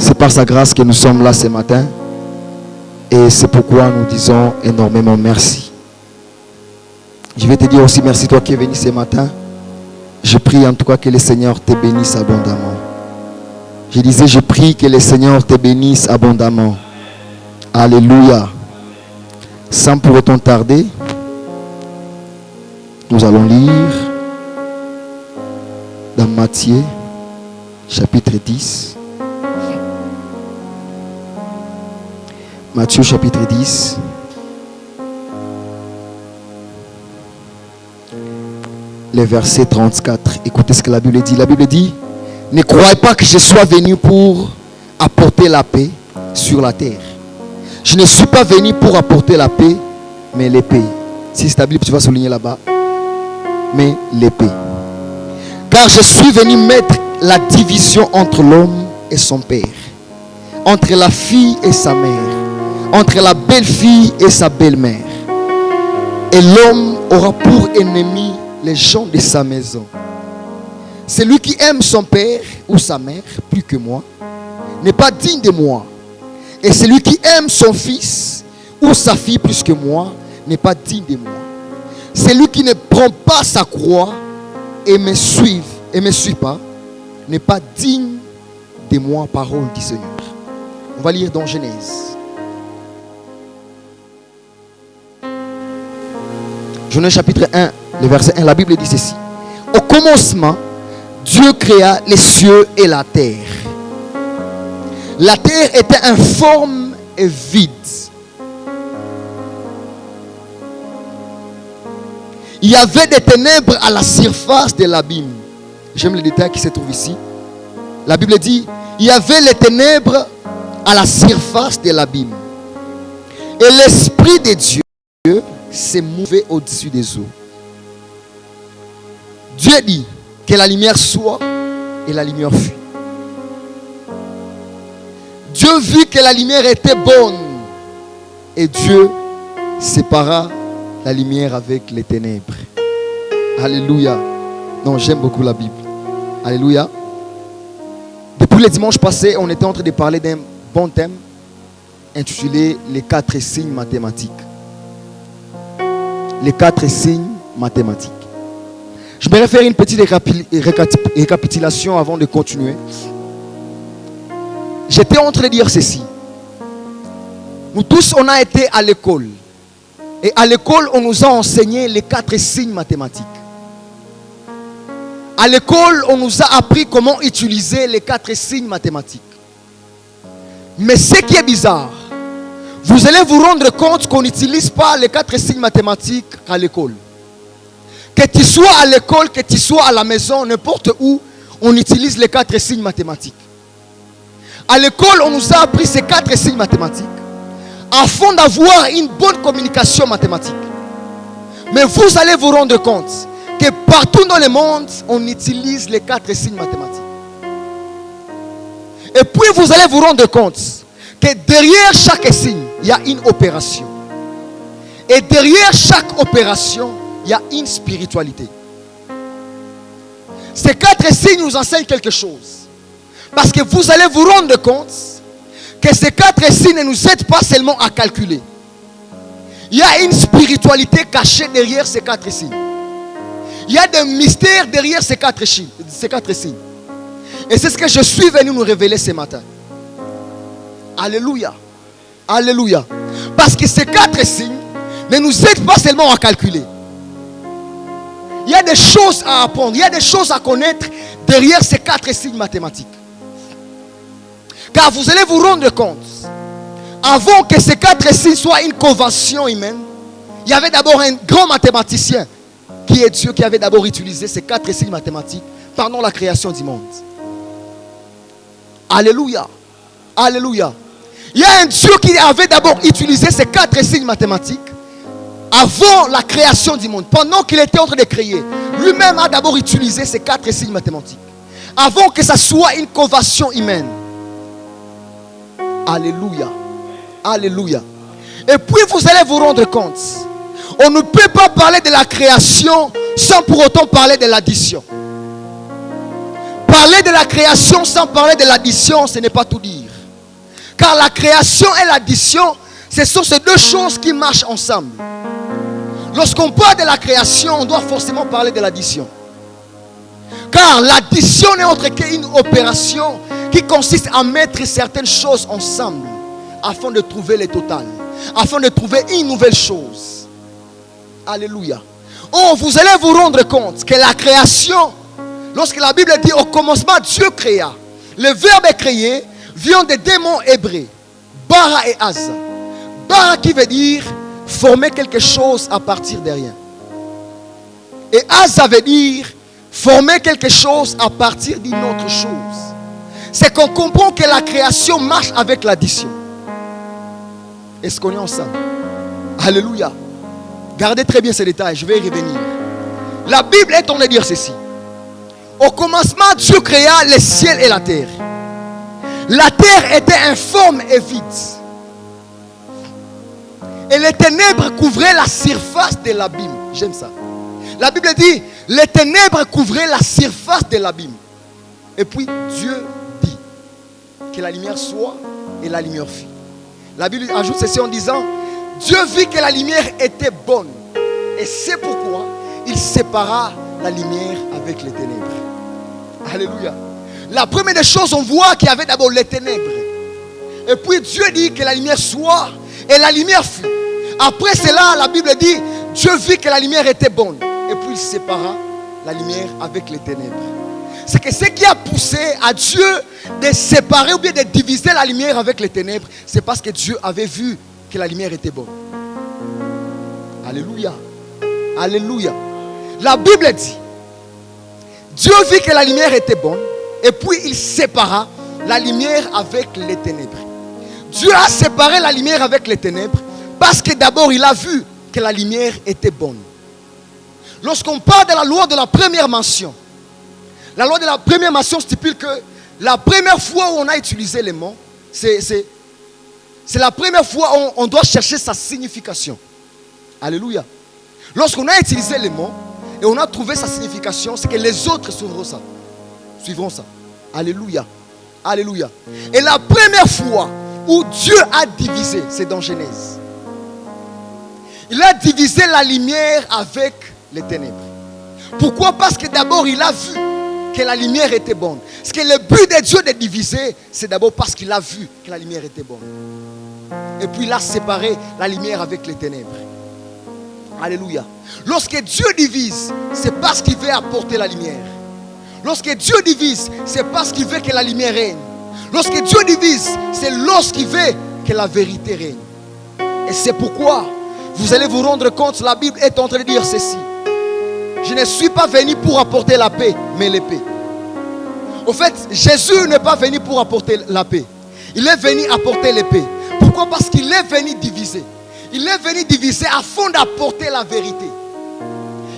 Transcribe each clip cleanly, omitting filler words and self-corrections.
C'est par sa grâce que nous sommes là ce matin. Et c'est pourquoi nous disons énormément merci. Je vais te dire aussi merci toi qui es venu ce matin. Je prie en tout cas que le Seigneur te bénisse abondamment. Je disais, je prie que le Seigneur te bénisse abondamment. Alléluia. Sans pour autant tarder, nous allons lire dans Matthieu, chapitre 10. Matthieu, chapitre 10. Le verset 34. Écoutez ce que la Bible dit. La Bible dit, ne croyez pas que je sois venu pour apporter la paix sur la terre. Je ne suis pas venu pour apporter la paix, mais l'épée. Si c'est ta Bible, tu vas souligner là-bas. Mais l'épée. Car je suis venu mettre la division entre l'homme et son père, entre la fille et sa mère, entre la belle-fille et sa belle-mère. Et l'homme aura pour ennemi les gens de sa maison. Celui qui aime son père ou sa mère plus que moi n'est pas digne de moi. Et celui qui aime son fils ou sa fille plus que moi n'est pas digne de moi. Celui qui ne prend pas sa croix et me suit pas n'est pas digne de moi, parole du Seigneur. On va lire dans Genèse. Genèse chapitre 1, le verset 1, la Bible dit ceci. Au commencement, Dieu créa les cieux et la terre. La terre était informe et vide. Il y avait des ténèbres à la surface de l'abîme. J'aime les détails qui se trouvent ici. La Bible dit, il y avait les ténèbres à la surface de l'abîme. Et l'Esprit de Dieu s'est mouvé au-dessus des eaux. Dieu dit que la lumière soit et la lumière fut. Dieu vit que la lumière était bonne et Dieu sépara la lumière avec les ténèbres. Alléluia. Non, j'aime beaucoup la Bible. Alléluia. Depuis le dimanche passé, on était en train de parler d'un bon thème intitulé les 4 signes mathématiques. Les 4 signes mathématiques. Je vais faire une petite récapitulation avant de continuer. J'étais en train de dire ceci. Nous tous, on a été à l'école. Et à l'école, on nous a enseigné les 4 signes mathématiques. À l'école, on nous a appris comment utiliser les 4 signes mathématiques. Mais ce qui est bizarre, vous allez vous rendre compte qu'on n'utilise pas les 4 signes mathématiques à l'école. Que tu sois à l'école, que tu sois à la maison, n'importe où, on utilise les 4 signes mathématiques. À l'école, on nous a appris ces 4 signes mathématiques afin d'avoir une bonne communication mathématique. Mais vous allez vous rendre compte que partout dans le monde, on utilise les 4 signes mathématiques. Et puis vous allez vous rendre compte que derrière chaque signe, il y a une opération. Et derrière chaque opération, il y a une spiritualité. Ces 4 signes nous enseignent quelque chose. Parce que vous allez vous rendre compte que ces 4 signes ne nous aident pas seulement à calculer. Il y a une spiritualité cachée derrière ces 4 signes. Il y a des mystères derrière ces 4 signes. Et c'est ce que je suis venu nous révéler ce matin. Alléluia. Alléluia. Parce que ces 4 signes ne nous aident pas seulement à calculer. Il y a des choses à apprendre. Il y a des choses à connaître derrière ces 4 signes mathématiques. Car vous allez vous rendre compte, avant que ces 4 signes soient une convention humaine, il y avait d'abord un grand mathématicien qui est Dieu, qui avait d'abord utilisé ces 4 signes mathématiques pendant la création du monde. Alléluia. Alléluia. Il y a un Dieu qui avait d'abord utilisé ces 4 signes mathématiques avant la création du monde. Pendant qu'il était en train de créer, lui-même a d'abord utilisé ces 4 signes mathématiques avant que ça soit une convention humaine. Alléluia. Alléluia. Et puis vous allez vous rendre compte, on ne peut pas parler de la création sans pour autant parler de l'addition. Parler de la création sans parler de l'addition, ce n'est pas tout dire. Car la création et l'addition, ce sont ces deux choses qui marchent ensemble. Lorsqu'on parle de la création, on doit forcément parler de l'addition. Car l'addition n'est autre qu'une opération qui consiste à mettre certaines choses ensemble afin de trouver le total, afin de trouver une nouvelle chose. Alléluia. Oh, vous allez vous rendre compte que la création, lorsque la Bible dit au commencement Dieu créa, le verbe créer vient des deux mots hébreux, bara et aza. Bara qui veut dire former quelque chose à partir de rien. Et aza veut dire former quelque chose à partir d'une autre chose. C'est qu'on comprend que la création marche avec l'addition. Est-ce qu'on est ensemble? Alléluia. Gardez très bien ces détails, je vais y revenir. La Bible est en train de dire ceci. Au commencement, Dieu créa le ciel et la terre. La terre était informe et vide. Et les ténèbres couvraient la surface de l'abîme. J'aime ça. La Bible dit, les ténèbres couvraient la surface de l'abîme. Et puis Dieu dit que la lumière soit et la lumière fut. La Bible ajoute ceci en disant, Dieu vit que la lumière était bonne. Et c'est pourquoi il sépara la lumière avec les ténèbres. Alléluia. La première des choses, on voit qu'il y avait d'abord les ténèbres. Et puis Dieu dit que la lumière soit et la lumière fut. Après cela, la Bible dit, Dieu vit que la lumière était bonne. Et puis il sépara la lumière avec les ténèbres. C'est que ce qui a poussé à Dieu de séparer ou bien de diviser la lumière avec les ténèbres, c'est parce que Dieu avait vu que la lumière était bonne. Alléluia. Alléluia. La Bible dit, Dieu vit que la lumière était bonne et puis il sépara la lumière avec les ténèbres. Dieu a séparé la lumière avec les ténèbres parce que d'abord il a vu que la lumière était bonne. Lorsqu'on parle de la loi de la première mention, la loi de la première mention stipule que la première fois où on a utilisé les mots, c'est la première fois où on doit chercher sa signification. Alléluia. Lorsqu'on a utilisé les mots et on a trouvé sa signification, c'est que les autres suivront ça. Alléluia. Alléluia. Et la première fois où Dieu a divisé, c'est dans Genèse. Il a divisé la lumière avec les ténèbres. Pourquoi? Parce que d'abord il a vu que la lumière était bonne. Parce que le but de Dieu de diviser, c'est d'abord parce qu'il a vu que la lumière était bonne. Et puis il a séparé la lumière avec les ténèbres. Alléluia. Lorsque Dieu divise, c'est parce qu'il veut apporter la lumière. Lorsque Dieu divise, c'est parce qu'il veut que la lumière règne. Lorsque Dieu divise, c'est lorsqu'il veut que la vérité règne. Et c'est pourquoi vous allez vous rendre compte, la Bible est en train de dire ceci. Je ne suis pas venu pour apporter la paix, mais l'épée. Au fait, Jésus n'est pas venu pour apporter la paix. Il est venu apporter l'épée. Pourquoi? Parce qu'il est venu diviser. Il est venu diviser afin d'apporter la vérité.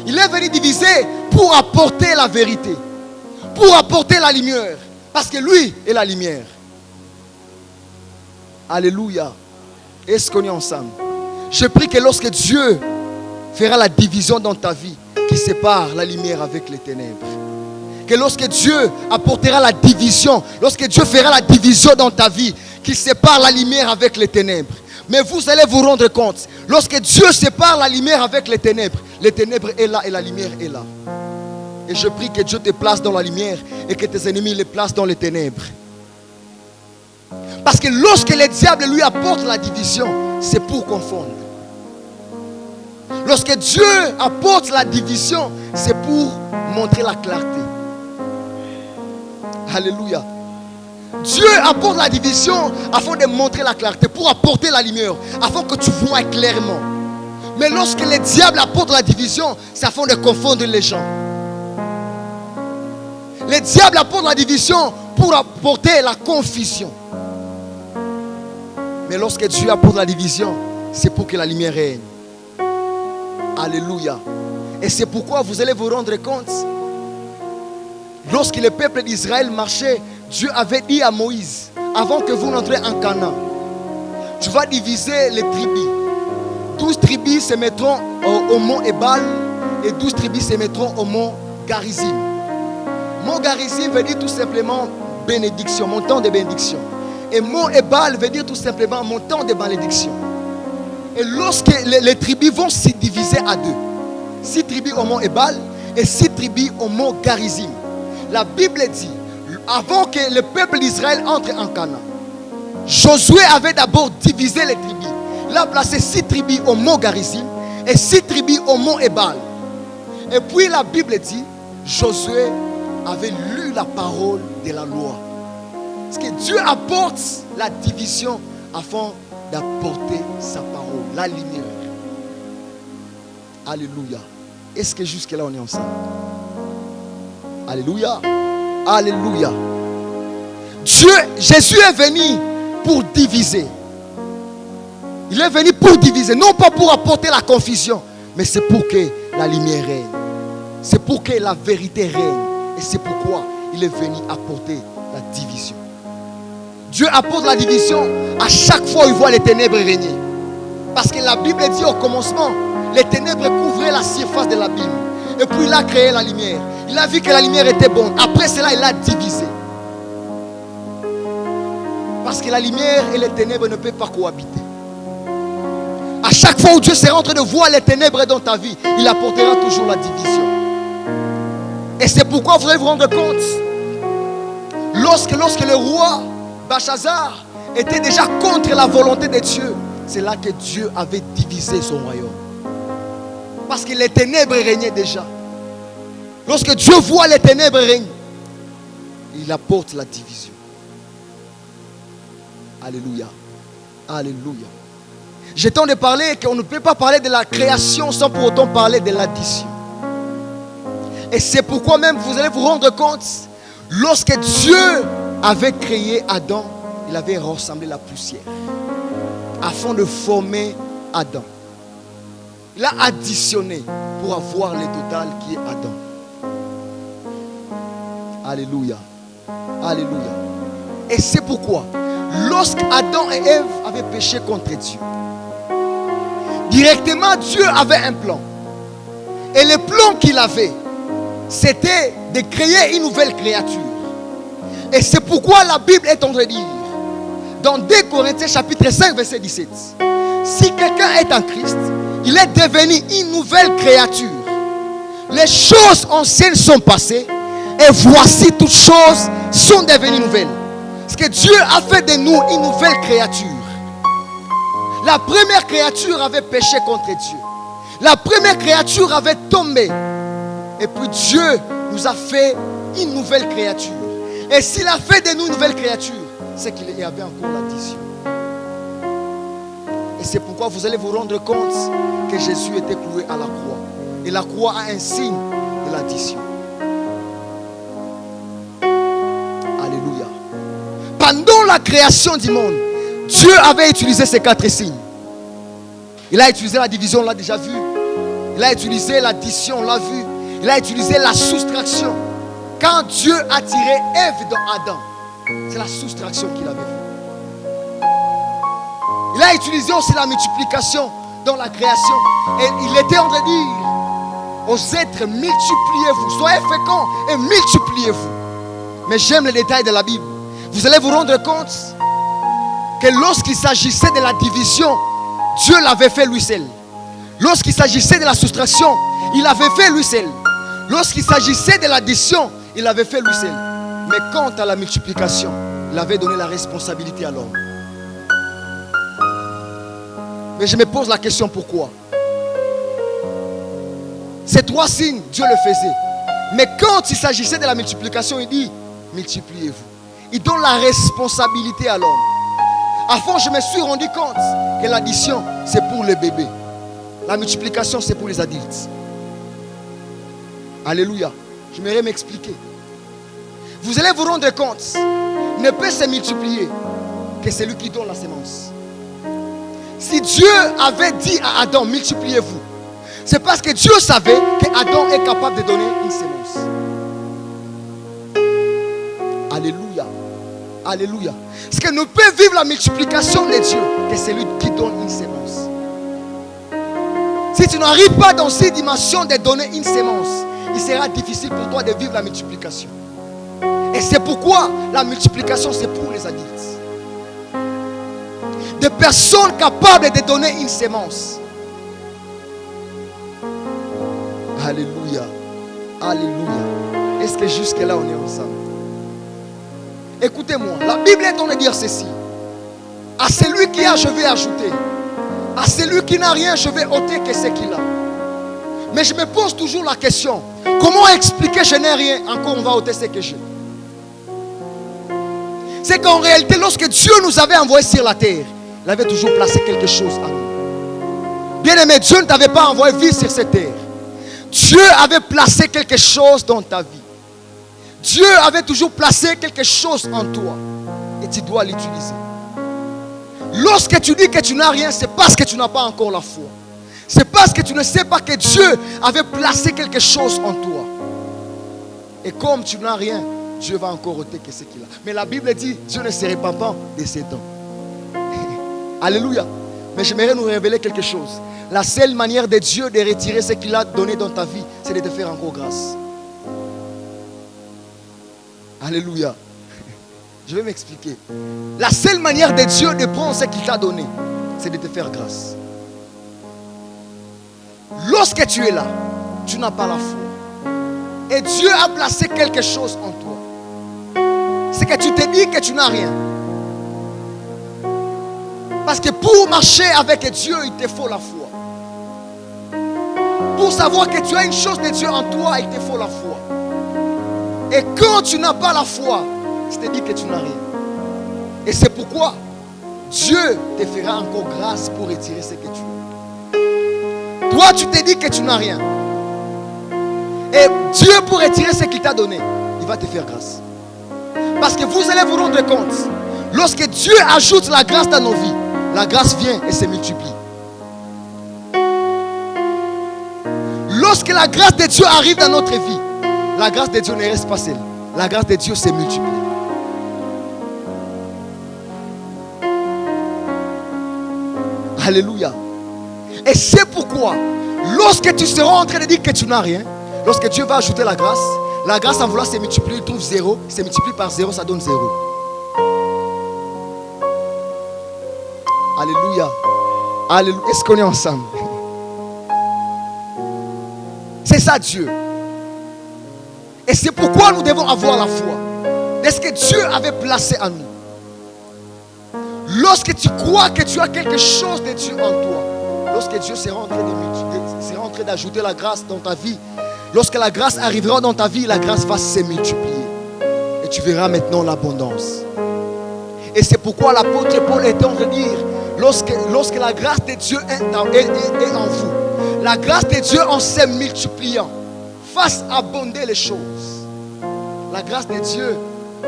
Il est venu diviser pour apporter la vérité. Pour apporter la lumière. Parce que lui est la lumière. Alléluia. Est-ce qu'on est ensemble? Je prie que lorsque Dieu fera la division dans ta vie, qui sépare la lumière avec les ténèbres, que lorsque Dieu apportera la division, lorsque Dieu fera la division dans ta vie, qu'il sépare la lumière avec les ténèbres. Mais vous allez vous rendre compte, lorsque Dieu sépare la lumière avec les ténèbres est là et la lumière est là. Et je prie que Dieu te place dans la lumière et que tes ennemis les placent dans les ténèbres. Parce que lorsque le diable lui apporte la division, c'est pour confondre. Lorsque Dieu apporte la division, c'est pour montrer la clarté. Alléluia. Dieu apporte la division afin de montrer la clarté, pour apporter la lumière, afin que tu vois clairement. Mais lorsque le diable apporte la division, c'est afin de confondre les gens. Le diable apporte la division pour apporter la confusion. Mais lorsque Dieu apporte la division, c'est pour que la lumière règne. Alléluia. Et c'est pourquoi vous allez vous rendre compte, lorsque le peuple d'Israël marchait, Dieu avait dit à Moïse, avant que vous n'entrez en Canaan, tu vas diviser les tribus. 12 tribus se mettront au mont Ebal et 12 tribus se mettront au mont Garizim. Mont Garizim veut dire tout simplement bénédiction, montant de bénédiction. Et Mont Ebal veut dire tout simplement montant de malédiction. Et lorsque les tribus vont se diviser à deux, 6 tribus au Mont Ebal et 6 tribus au Mont Garizim. La Bible dit, avant que le peuple d'Israël entre en Canaan, Josué avait d'abord divisé les tribus. Il a placé 6 tribus au Mont Garizim et 6 tribus au Mont Ebal. Et puis la Bible dit, Josué avait lu la parole de la loi. Parce que Dieu apporte la division afin d'apporter sa parole, la lumière. Alléluia. Est-ce que jusque là on est ensemble? Alléluia. Alléluia. Jésus est venu pour diviser. Il est venu pour diviser, non pas pour apporter la confusion, mais c'est pour que la lumière règne. C'est pour que la vérité règne. Et c'est pourquoi il est venu apporter la division. Dieu apporte la division à chaque fois où il voit les ténèbres régner. Parce que la Bible dit au commencement, les ténèbres couvraient la surface de l'abîme. Et puis il a créé la lumière. Il a vu que la lumière était bonne. Après cela, il a divisé. Parce que la lumière et les ténèbres ne peuvent pas cohabiter. À chaque fois où Dieu sera en train de voir les ténèbres dans ta vie, il apportera toujours la division. Et c'est pourquoi vous allez vous rendre compte, lorsque le roi Belshazzar était déjà contre la volonté de Dieu, c'est là que Dieu avait divisé son royaume. Parce que les ténèbres régnaient déjà. Lorsque Dieu voit les ténèbres régner, il apporte la division. Alléluia. Alléluia. J'ai tant de parler qu'on ne peut pas parler de la création sans pour autant parler de l'addition. Et c'est pourquoi même vous allez vous rendre compte, lorsque Dieu avait créé Adam, il avait rassemblé la poussière afin de former Adam. Il a additionné pour avoir le total qui est Adam. Alléluia. Alléluia. Et c'est pourquoi, lorsque Adam et Ève avaient péché contre Dieu, directement Dieu avait un plan. Et le plan qu'il avait, c'était de créer une nouvelle créature. Et c'est pourquoi la Bible est en train de dire, dans 2 Corinthiens chapitre 5 verset 17, si quelqu'un est en Christ, il est devenu une nouvelle créature. Les choses anciennes sont passées et voici toutes choses sont devenues nouvelles. Parce que Dieu a fait de nous une nouvelle créature. La première créature avait péché contre Dieu. La première créature avait tombé. Et puis Dieu nous a fait une nouvelle créature. Et s'il a fait de nous une nouvelle créature, c'est qu'il y avait encore l'addition. Et c'est pourquoi vous allez vous rendre compte que Jésus était cloué à la croix. Et la croix a un signe de l'addition. Alléluia. Pendant la création du monde, Dieu avait utilisé ces 4 signes. Il a utilisé la division, on l'a déjà vu. Il a utilisé l'addition, on l'a vu. Il a utilisé la soustraction. Quand Dieu a tiré Ève dans Adam, c'est la soustraction qu'il avait fait. Il a utilisé aussi la multiplication dans la création. Et il était en train de dire aux êtres, multipliez-vous, soyez féconds et multipliez-vous. Mais j'aime les détails de la Bible. Vous allez vous rendre compte que lorsqu'il s'agissait de la division, Dieu l'avait fait lui seul. Lorsqu'il s'agissait de la soustraction, il avait fait lui seul. Lorsqu'il s'agissait de l'addition, il avait fait lui seul. Mais quant à la multiplication, il avait donné la responsabilité à l'homme. Mais je me pose la question, pourquoi? Ces 3 signes, Dieu le faisait. Mais quand il s'agissait de la multiplication, il dit, multipliez-vous. Il donne la responsabilité à l'homme. Avant, je me suis rendu compte que l'addition, c'est pour les bébés. La multiplication, c'est pour les adultes. Alléluia. Je m'aimerais m'expliquer. Vous allez vous rendre compte, ne peut se multiplier que celui qui donne la sémence. Si Dieu avait dit à Adam, multipliez-vous, c'est parce que Dieu savait qu'Adam est capable de donner une sémence. Alléluia. Alléluia. Parce que ne peut vivre la multiplication de Dieu que celui qui donne une sémence. Si tu n'arrives pas dans cette dimension de donner une sémence, il sera difficile pour toi de vivre la multiplication. Et c'est pourquoi la multiplication, c'est pour les adultes. de personnes capables de donner une sémence. Alléluia. Alléluia. Est-ce que jusque-là on est ensemble? Écoutez-moi, la Bible est en train de dire ceci. À celui qui a, je vais ajouter. À celui qui n'a rien, je vais ôter que ce qu'il a. Mais je me pose toujours la question, comment expliquer je n'ai rien, encore on va ôter ce que j'ai? C'est qu'en réalité, lorsque Dieu nous avait envoyés sur la terre, il avait toujours placé quelque chose à nous. Bien aimé, Dieu ne t'avait pas envoyé vivre sur cette terre. Dieu avait placé quelque chose dans ta vie. Dieu avait toujours placé quelque chose en toi. Et tu dois l'utiliser. Lorsque tu dis que tu n'as rien, c'est parce que tu n'as pas encore la foi. C'est parce que tu ne sais pas que Dieu avait placé quelque chose en toi. Et comme tu n'as rien, Dieu va encore ôter ce qu'il a. Mais la Bible dit, Dieu ne se répand pas de ses dons. Alléluia. Mais j'aimerais nous révéler quelque chose. La seule manière de Dieu de retirer ce qu'il a donné dans ta vie, c'est de te faire encore grâce. Alléluia. Je vais m'expliquer. La seule manière de Dieu de prendre ce qu'il t'a donné, c'est de te faire grâce. Lorsque tu es là, tu n'as pas la foi. Et Dieu a placé quelque chose en toi. C'est que tu te dis que tu n'as rien. Parce que pour marcher avec Dieu, il te faut la foi. Pour savoir que tu as une chose de Dieu en toi, il te faut la foi. Et quand tu n'as pas la foi, tu te dis que tu n'as rien. Et c'est pourquoi Dieu te fera encore grâce pour retirer ce que tu as. Toi, tu te dis que tu n'as rien. Et Dieu, pour retirer ce qu'il t'a donné, il va te faire grâce. Parce que vous allez vous rendre compte, lorsque Dieu ajoute la grâce dans nos vies, la grâce vient et se multiplie. Lorsque la grâce de Dieu arrive dans notre vie, la grâce de Dieu ne reste pas seule. La grâce de Dieu se multiplie. Alléluia. Et c'est pourquoi, lorsque tu seras en train de dire que tu n'as rien, lorsque Dieu va ajouter la grâce en voulant se multiplier, il trouve 0, se multiplie par 0, ça donne 0. Alléluia. Alléluia. Est-ce qu'on est ensemble? C'est ça Dieu. Et c'est pourquoi nous devons avoir la foi. De ce que Dieu avait placé en nous. Lorsque tu crois que tu as quelque chose de Dieu en toi, lorsque Dieu sera en train d'ajouter la grâce dans ta vie, lorsque la grâce arrivera dans ta vie, la grâce va se multiplier. Et tu verras maintenant l'abondance. Et c'est pourquoi l'apôtre Paul était en train de dire, lorsque la grâce de Dieu est en vous, la grâce de Dieu en se multipliant, fasse abonder les choses. La grâce de Dieu,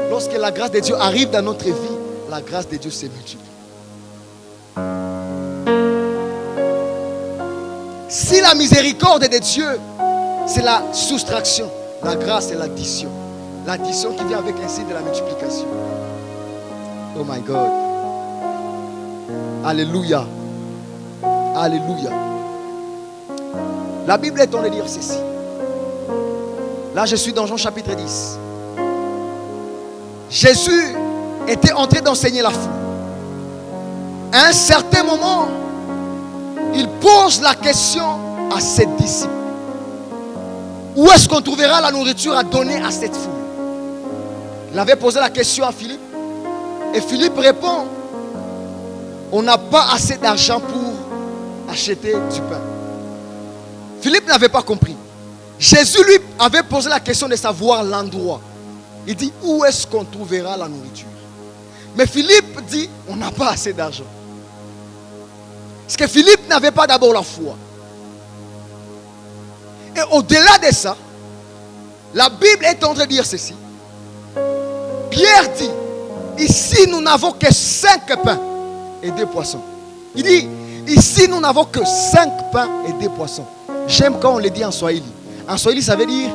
lorsque la grâce de Dieu arrive dans notre vie, la grâce de Dieu se multiplie. Si la miséricorde de Dieu, c'est la soustraction, la grâce c'est l'addition. L'addition qui vient avec un signe de la multiplication. Oh my God. Alléluia. Alléluia. La Bible est en train de dire ceci. Là, je suis dans Jean chapitre 10. Jésus était en train d'enseigner la foi. À un certain moment, il pose la question à ses disciples. Où est-ce qu'on trouvera la nourriture à donner à cette foule? Il avait posé la question à Philippe. Et Philippe répond, on n'a pas assez d'argent pour acheter du pain. Philippe n'avait pas compris. Jésus lui avait posé la question de savoir l'endroit. Il dit, où est-ce qu'on trouvera la nourriture? Mais Philippe dit, on n'a pas assez d'argent. Parce que Philippe n'avait pas d'abord la foi. Et au-delà de ça, la Bible est en train de dire ceci. Pierre dit, ici nous n'avons que 5 pains et 2 poissons. Il dit, ici nous n'avons que 5 pains et 2 poissons. J'aime quand on le dit en Swahili. En Swahili, ça veut dire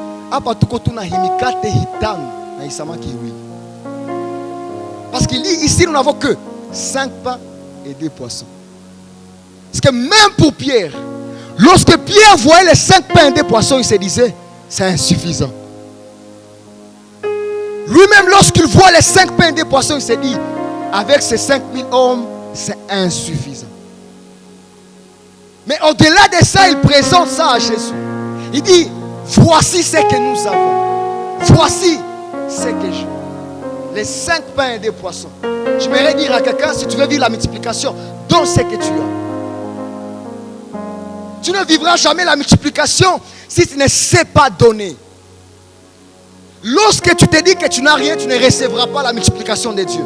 parce qu'il dit ici nous n'avons que 5 pains et 2 poissons. Parce que même pour Pierre, lorsque Pierre voyait les 5 pains et 2 poissons, il se disait c'est insuffisant. Lui-même, lorsqu'il voit les 5 pains et 2 poissons, il se dit avec ces 5000 hommes, c'est insuffisant. Mais au-delà de ça, il présente ça à Jésus. Il dit, voici ce que nous avons. Voici ce que j'ai. Les 5 pains et 2 poissons. J'aimerais dire à quelqu'un, si tu veux vivre la multiplication, donne ce que tu as. Tu ne vivras jamais la multiplication si tu ne sais pas donner. Lorsque tu te dis que tu n'as rien, tu ne recevras pas la multiplication de Dieu.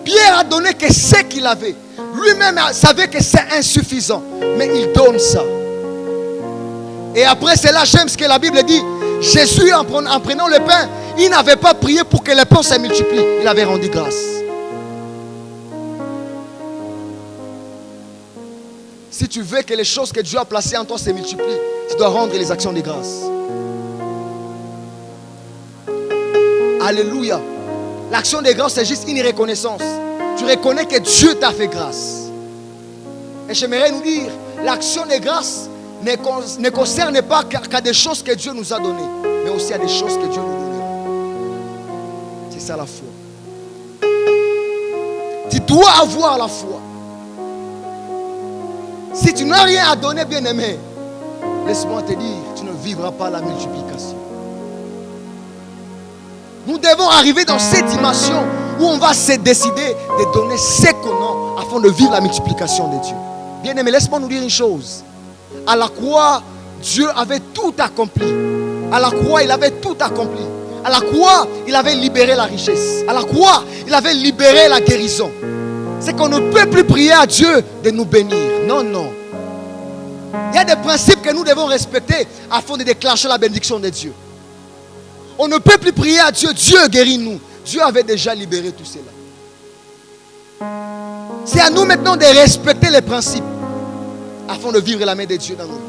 Pierre a donné que ce qu'il avait. Lui-même savait que c'est insuffisant. Mais il donne ça. Et après cela, j'aime ce que la Bible dit. Jésus, en prenant le pain, il n'avait pas prié pour que les pains se multiplient. Il avait rendu grâce. Si tu veux que les choses que Dieu a placées en toi se multiplient, tu dois rendre les actions de grâce. Alléluia. L'action de grâce, c'est juste une reconnaissance. Tu reconnais que Dieu t'a fait grâce. Et j'aimerais nous dire, l'action de grâce ne concerne pas qu'à des choses que Dieu nous a données, mais aussi à des choses que Dieu nous donnera. C'est ça la foi. Tu dois avoir la foi. Si tu n'as rien à donner, bien-aimé, laisse-moi te dire, tu ne vivras pas la multiplication. Nous devons arriver dans cette dimension où on va se décider de donner ce qu'on a afin de vivre la multiplication de Dieu. Bien-aimé, laisse-moi nous dire une chose. À la croix, Dieu avait tout accompli. À la croix, il avait tout accompli. À la croix, il avait libéré la richesse. À la croix, il avait libéré la guérison. C'est qu'on ne peut plus prier à Dieu de nous bénir. Non, non. Il y a des principes que nous devons respecter afin de déclencher la bénédiction de Dieu. On ne peut plus prier à Dieu. Dieu guérit-nous. Dieu avait déjà libéré tout cela. C'est à nous maintenant de respecter les principes afin de vivre la main de Dieu dans nos vies.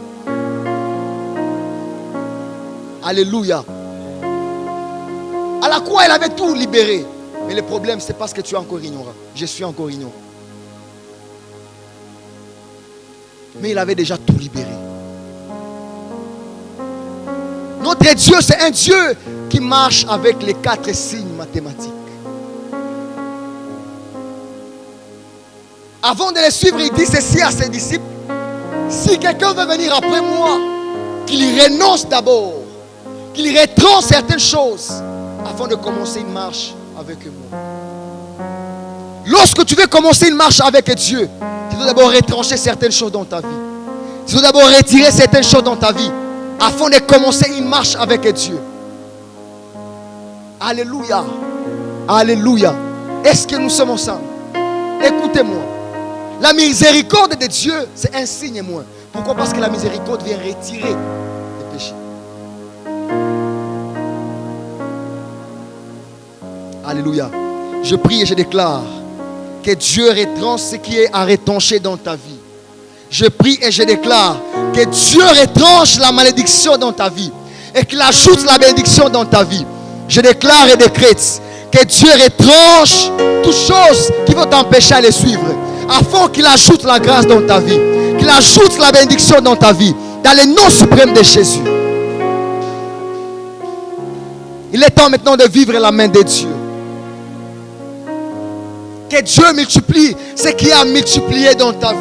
Alléluia. À la croix, il avait tout libéré. Mais le problème, c'est parce que tu es encore ignorant. Je suis encore ignorant. Mais il avait déjà tout libéré. Notre Dieu, c'est un Dieu qui marche avec les 4 signes mathématiques. Avant de les suivre, il dit ceci à ses disciples. Si quelqu'un veut venir après moi, qu'il renonce d'abord, qu'il retranche certaines choses afin de commencer une marche avec moi. Lorsque tu veux commencer une marche avec Dieu, tu dois d'abord retrancher certaines choses dans ta vie. Tu dois d'abord retirer certaines choses dans ta vie afin de commencer une marche avec Dieu. Alléluia. Alléluia. Est-ce que nous sommes ensemble? Écoutez-moi. La miséricorde de Dieu, c'est un signe moins. Pourquoi? Parce que la miséricorde vient retirer les péchés. Alléluia. Je prie et je déclare que Dieu retranche ce qui est à retrancher dans ta vie. Je prie et je déclare que Dieu retranche la malédiction dans ta vie et qu'il ajoute la bénédiction dans ta vie. Je déclare et décrète que Dieu retranche toutes choses qui vont t'empêcher à les suivre, afin qu'il ajoute la grâce dans ta vie, qu'il ajoute la bénédiction dans ta vie, dans le nom suprême de Jésus. Il est temps maintenant de vivre la main de Dieu. Que Dieu multiplie ce qui a multiplié dans ta vie.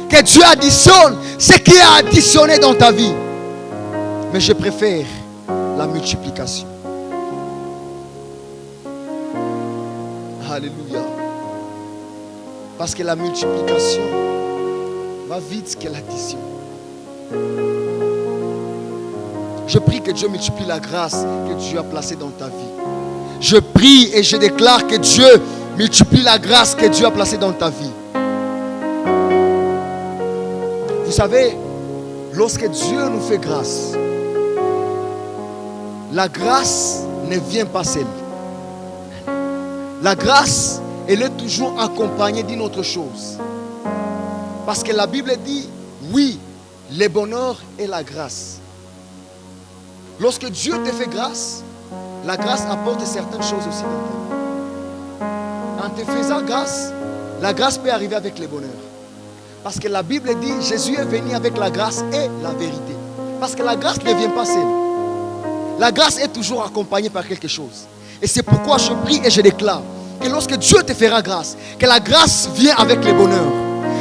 Que Dieu additionne ce qui a additionné dans ta vie. Mais je préfère la multiplication. Alléluia. Parce que la multiplication va vite que l'addition. Je prie que Dieu multiplie la grâce que Dieu a placée dans ta vie. Je prie et je déclare que Dieu multiplie la grâce que Dieu a placée dans ta vie. Vous savez, lorsque Dieu nous fait grâce, la grâce ne vient pas seule. La grâce, elle est toujours accompagnée d'une autre chose. Parce que la Bible dit, oui, le bonheur et la grâce. Lorsque Dieu te fait grâce, la grâce apporte certaines choses aussi dans ta vie. En te faisant grâce, la grâce peut arriver avec le bonheur. Parce que la Bible dit, Jésus est venu avec la grâce et la vérité. Parce que la grâce ne vient pas seule. La grâce est toujours accompagnée par quelque chose. Et c'est pourquoi je prie et je déclare que lorsque Dieu te fera grâce, que la grâce vient avec le bonheur.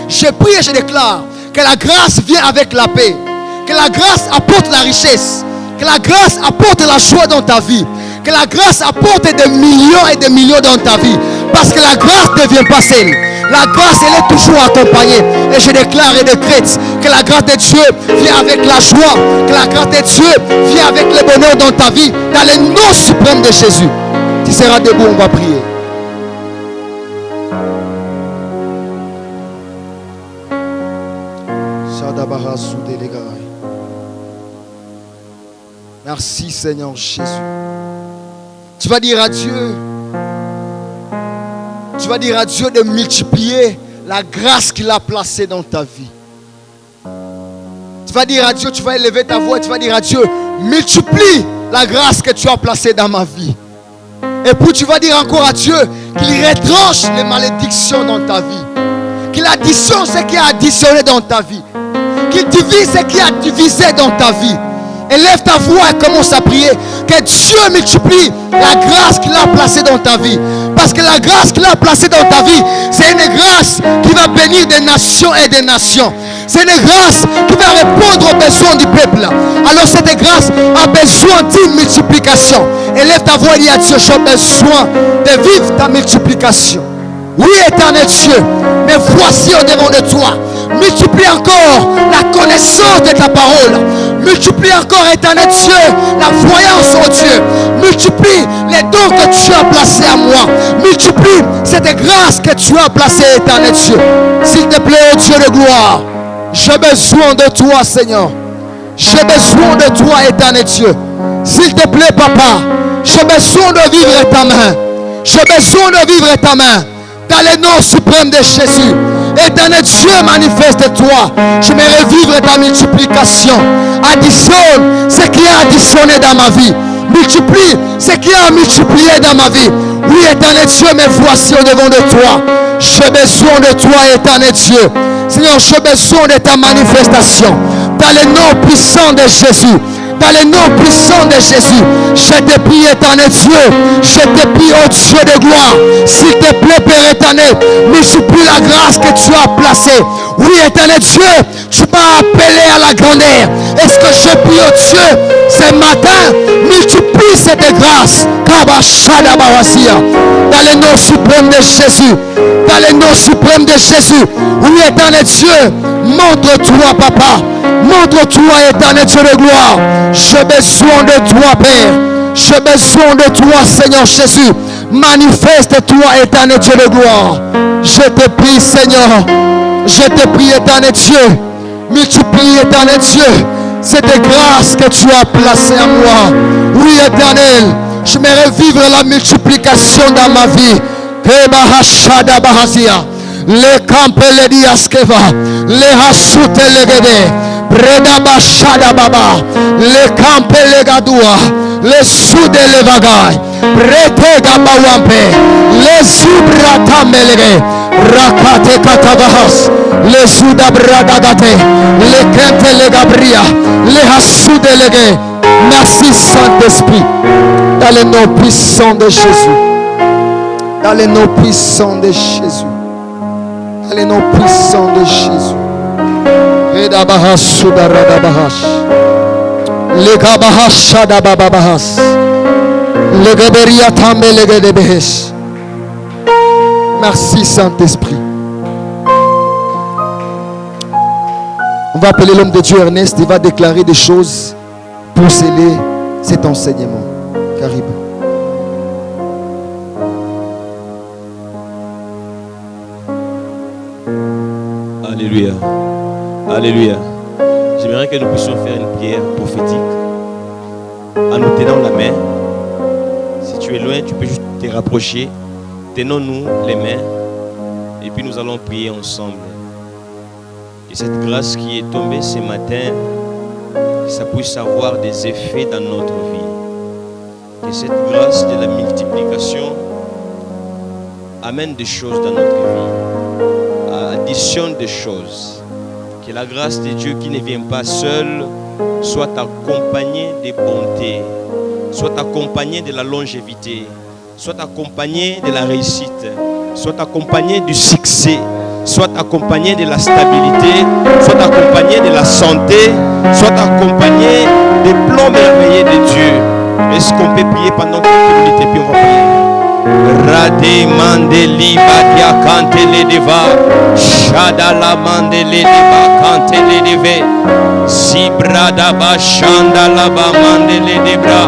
Je prie et je déclare que la grâce vient avec la paix. Que la grâce apporte la richesse. Que la grâce apporte la joie dans ta vie. Que la grâce apporte des millions et des millions dans ta vie. Parce que la grâce ne vient pas seule. La grâce, elle est toujours accompagnée. Et je déclare et décrète que la grâce de Dieu vient avec la joie. Que la grâce de Dieu vient avec le bonheur dans ta vie. Dans le nom suprême de Jésus. Tu seras debout, on va prier. Merci Seigneur Jésus. Tu vas dire à Dieu. Tu vas dire à Dieu de multiplier la grâce qu'il a placée dans ta vie. Tu vas dire à Dieu, tu vas élever ta voix et tu vas dire à Dieu, multiplie la grâce que tu as placée dans ma vie. Et puis tu vas dire encore à Dieu qu'il retranche les malédictions dans ta vie. Qu'il additionne ce qui a additionné dans ta vie. Qu'il divise ce qui a divisé dans ta vie. Élève ta voix et commence à prier. Que Dieu multiplie la grâce qu'il a placée dans ta vie. Parce que la grâce qu'il a placée dans ta vie, c'est une grâce qui va bénir des nations et des nations. C'est une grâce qui va répondre aux besoins du peuple. Alors cette grâce a besoin d'une multiplication. Élève ta voix et dis à Dieu, j'ai besoin de vivre ta multiplication. Oui, éternel Dieu, mais voici au devant de toi. Multiplie encore la connaissance de ta parole. Multiplie encore, éternel Dieu, la voyance, oh Dieu. Multiplie les dons que tu as placés à moi. Multiplie cette grâce que tu as placée, éternel Dieu. S'il te plaît, oh Dieu de gloire, j'ai besoin de toi, Seigneur. J'ai besoin de toi, éternel Dieu. S'il te plaît, Papa, j'ai besoin de vivre ta main. J'ai besoin de vivre ta main. Dans le nom suprême de Jésus. Éternel Dieu, manifeste-toi. Je vais revivre ta multiplication. Additionne ce qui a additionné dans ma vie. Multiplie ce qui a multiplié dans ma vie. Oui, éternel Dieu, me voici au devant de toi. J'ai besoin de toi, éternel Dieu. Seigneur, j'ai besoin de ta manifestation. Dans le nom puissant de Jésus. Dans le nom puissant de Jésus, je te prie, éternel Dieu, je te prie, oh Dieu de gloire, s'il te plaît, Père éternel, multiplie la grâce que tu as placée. Oui, éternel Dieu, tu m'as appelé à la grandeur. Est-ce que je prie, oh Dieu, ce matin, multiplie cette grâce. Dans le nom suprême de Jésus, dans le nom suprême de Jésus, oui, éternel Dieu, montre-toi, Papa. Montre-toi, éternel Dieu de gloire. J'ai besoin de toi, Père. J'ai besoin de toi, Seigneur Jésus. Manifeste-toi, éternel Dieu de gloire. Je te prie, Seigneur. Je te prie, éternel Dieu. Multiplie, éternel Dieu, cette grâce que tu as placée en moi. Oui, éternel, j'aimerais vivre la multiplication dans ma vie. Le campe le diaskeva, le hasute le gede. Breda bashada baba, le campe le gadua, le sude le vagay, brete gabawampe, le subrata melege, rakate katavahas, le suda bradagate, le kente le gabria, le hasude lege. Merci Saint-Esprit, dans le nom puissant de Jésus, dans le nom puissant de Jésus, dans le nom puissant de Jésus. Le Gabahas Shadababahas, le Gaberia Tambe le Gadebehes. Merci Saint-Esprit. On va appeler l'homme de Dieu Ernest. Il va déclarer des choses pour sceller cet enseignement. Carib. Alléluia. Alléluia. J'aimerais que nous puissions faire une prière prophétique en nous tenant la main. Si tu es loin, tu peux juste te rapprocher. Tenons-nous les mains et puis nous allons prier ensemble. Et cette grâce qui est tombée ce matin, que ça puisse avoir des effets dans notre vie. Que cette grâce de la multiplication amène des choses dans notre vie, additionne des choses. Que la grâce de Dieu qui ne vient pas seule soit accompagnée des bontés, soit accompagnée de la longévité, soit accompagné de la réussite, soit accompagné du succès, soit accompagné de la stabilité, soit accompagné de la santé, soit accompagné des plans merveilleux de Dieu. Est-ce qu'on peut prier pendant quelques minutes et puis on va prier? Rade mandeli badia kantele deva, shadala mandele deva kantele deve, sibrada ba shandala ba mandele debra,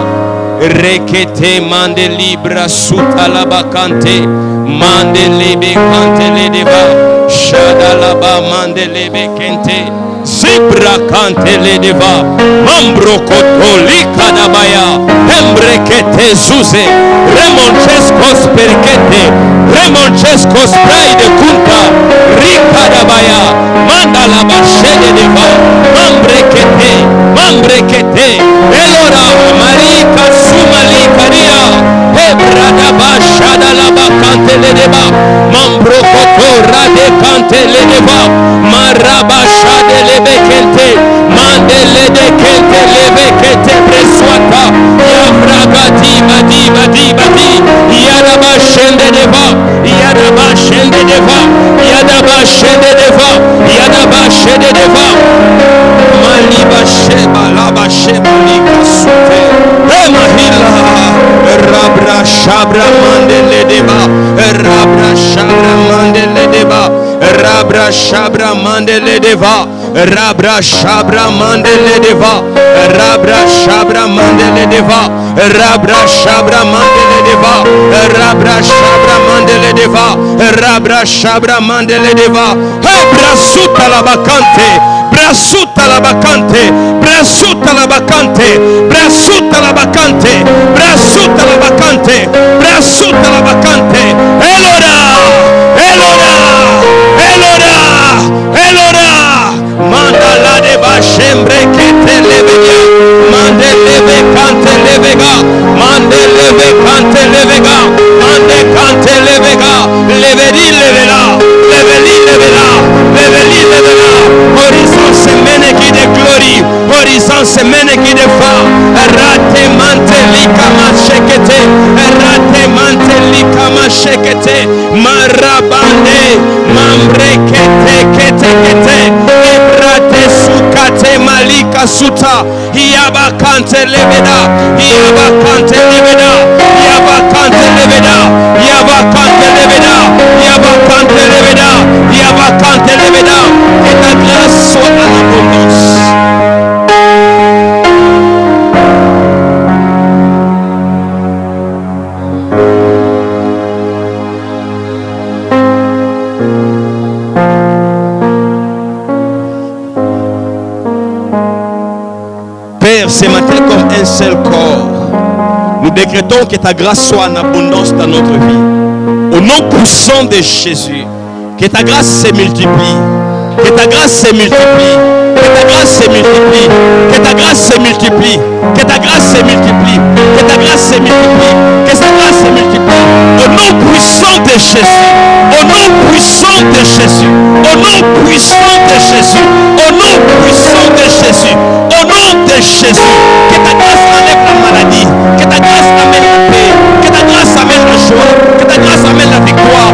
rekete mandeli bra sutala ba kante, mandele be kantele deva, shadala ba mandele be kente. Zibra kantele deva, mambro kotoli kadabaya, embrekete zuze, remoncheskos perkete, remoncheskos praide kunta, rikadabaya, mandala bashede deva, mambrekete, elora marika sumali karia, hebrada bashada la bakantele deva, mambro koto rade kantele deva, marabashade lebekente, mandele de kente lebekete preswata, yavragati badi, yadaba shende deva, yadaba shende deva, maliba sheba laba sheba lika sute, remahila, rabra shabra mandele deva, rabra shabra mandele deva, rabra shabra mandele deva, rabra shabra mandele deva, rabra shabra mandele deva, rabra shabra mandele deva, rabra shabra mandele deva, rabra shabra mandele deva, brasuta la bakante, brasuta la bakante, brasuta la bakante, brasuta la bakante, brasuta la bakante, brasuta la bakante, elora, mandala de bashembre que te leveya, mandeleve cante levega, mandeleve cante levega, mande cante levega, leveli levela, horizon semene qui de glory, horizon semene qui de fa, rate mante likama shekete, rate mante likama shekete, marabande, mambrekete, kete, ibrate sukate malika suta, yabakante leveda, yabakante leveda, yabakante leveda, yabakante leveda, yabakante leveda, yabakante leveda, que ta grâce soit en abondance. Père, ce matin comme un seul corps, nous décrétons que ta grâce soit en abondance dans notre vie. Au nom puissant de Jésus, que ta grâce se multiplie, que ta grâce se multiplie, que ta grâce se multiplie, que ta grâce se multiplie, que ta grâce se multiplie, que ta grâce se multiplie, que sa grâce se multiplie. Au nom puissant de Jésus, au nom puissant de Jésus, au nom puissant de Jésus, au nom puissant de Jésus, au nom de Jésus, que ta grâce enlève la maladie, que ta grâce amène la paix, que ta grâce amène la joie, que ta grâce amène la victoire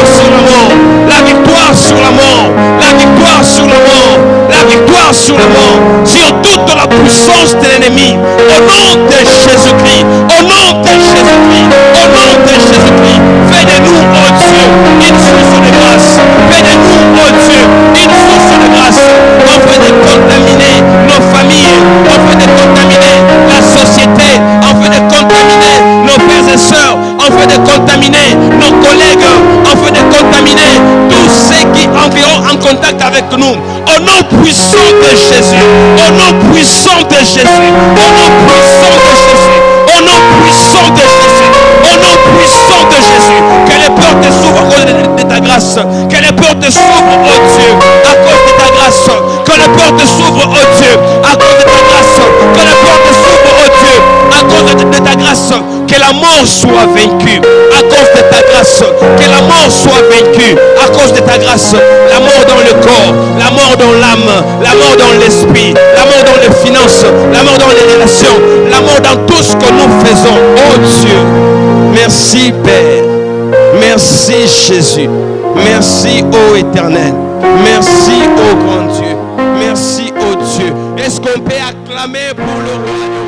sur la mort, la victoire sur la mort, la victoire sur la mort, la victoire sur la mort, sur toute la puissance de l'ennemi, au nom de Jésus-Christ, au nom de Jésus-Christ, au nom de Jésus-Christ, fais de nous, oh Dieu, une source de grâce, fais de nous, oh Dieu, une source de grâce, afin de contaminer nos familles, afin de contaminer la société, afin de contaminer nos frères et sœurs, afin de contaminer nos collègues, afin de contaminer tous ceux qui entreront en contact avec nous. Au nom puissant de Jésus, au nom puissant de Jésus, au nom puissant de Jésus, au nom puissant de Jésus, au nom puissant de Jésus, que les portes s'ouvrent à cause de ta grâce, que les portes s'ouvrent, oh Dieu, à cause de ta grâce, que les portes s'ouvrent, oh Dieu, à cause de ta grâce, que les portes s'ouvrent, oh Dieu, à cause de ta grâce, que la mort soit vaincue, à cause de ta grâce, que la mort soit vaincue, à cause de ta grâce, la mort dans le corps, la mort dans l'âme, la mort dans l'esprit, la mort dans les finances, la mort dans les relations, la mort dans tout ce que nous faisons, oh Dieu. Merci Père. Merci Jésus. Merci ô Éternel. Merci ô grand Dieu. Merci ô Dieu. Est-ce qu'on peut acclamer pour le roi?